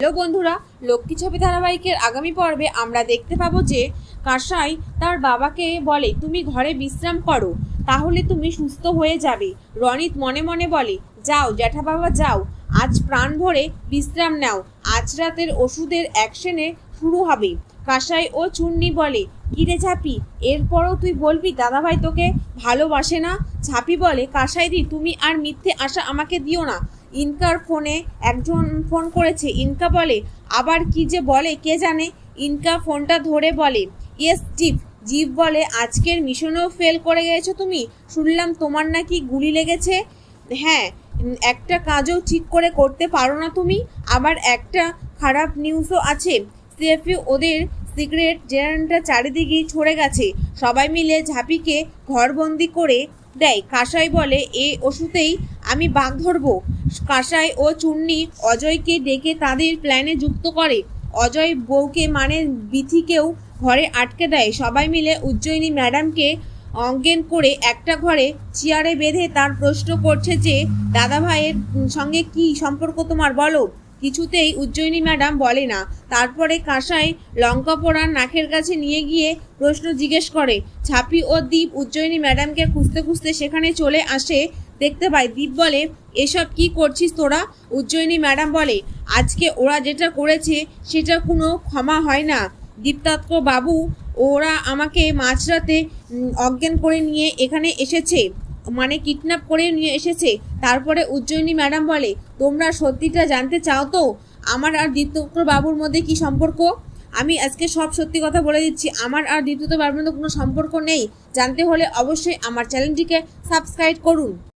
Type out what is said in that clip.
Hello বন্ধুরা, লক্ষ্মী ছবি ধারাবাহিকের আগামী পর্বে আমরা দেখতে পাবো যে কাঁসাই তার বাবাকে বলে তুমি ঘরে বিশ্রাম করো, তাহলে তুমি সুস্থ হয়ে যাবে। রনিত মনে মনে বলে যাও জ্যাঠা বাবা যাও, আজ প্রাণ ভরে বিশ্রাম নাও, আজ রাতের ওষুধের অ্যাকশনে শুরু হবে। কাঁসাই ও চুন্নি বলে কিরে ঝাঁপি, এরপরও তুই বলবি দাদাভাই তোকে ভালোবাসে না? ঝাঁপি বলে কাঁসাইদি তুমি আর মিথ্যে আশা আমাকে দিও না। ইনকার ফোনে একজন ফোন করেছে। ইনকা বলে আবার কি যে বলে কে জানে। ইনকা ফোনটা ধরে বলে ইয়েস চিফ। জিভ বলে আজকের মিশনেও ফেল করে গেছো তুমি, শুনলাম তোমার নাকি গুলি লেগেছে। হ্যাঁ, একটা কাজও ঠিক করে করতে পারো না তুমি। আবার একটা খারাপ নিউজও আছে, সিএফি ওদের সিক্রেট জেনারেটটা চারিদিকে ছড়ে গেছে, সবাই মিলে ঝাঁপিকে ঘরবন্দি করে দেয়। কাঁসাই বলে এ ওষুধেই আমি বাঘ ধরবো। কাঁসাই ও চুন্নি অজয়কে ডেকে তাদের প্ল্যানে যুক্ত করে। অজয় বউকে মানে বিথিকেও ঘরে আটকে দেয়। সবাই মিলে উজ্জয়িনী ম্যাডামকে অজ্ঞান করে একটা ঘরে চেয়ারে বেঁধে তার প্রশ্ন করছে যে দাদা ভাইয়ের সঙ্গে কি সম্পর্ক তোমার, বলো। কিছুতেই উজ্জয়িনী ম্যাডাম বলে না। তারপরে কাঁসাই লঙ্কা পোড়া নাকের কাছে নিয়ে গিয়ে প্রশ্ন জিজ্ঞেস করে। ঝাঁপি ও দীপ উজ্জয়িনী ম্যাডামকে খুঁজতে খুঁজতে সেখানে চলে আসে। দেখতে পায় দীপ বলে এসব কি করছিস তোরা? উজ্জয়িনী ম্যাডাম বলে আজকে ওরা যেটা করেছে সেটা কোনো ক্ষমা হয় না দীপ্তাত্ম বাবু, ওরা আমাকে মাঝরাতে অজ্ঞান করে নিয়ে এখানে এসেছে, মানে কিডন্যাপ করে নিয়ে এসেছে। তারপরে উজ্জয়িনী ম্যাডাম বলে তোমরা সত্যিটা জানতে চাও তো আমার আর দীপ্তাত্ম বাবুর মধ্যে কি সম্পর্ক? আমি আজকে সব সত্যি কথা বলে দিচ্ছি, আমার আর দীপ্তাত্ম বাবুর মধ্যে কোনো সম্পর্ক নেই। জানতে হলে অবশ্যই আমার চ্যানেলটিকে সাবস্ক্রাইব করুন।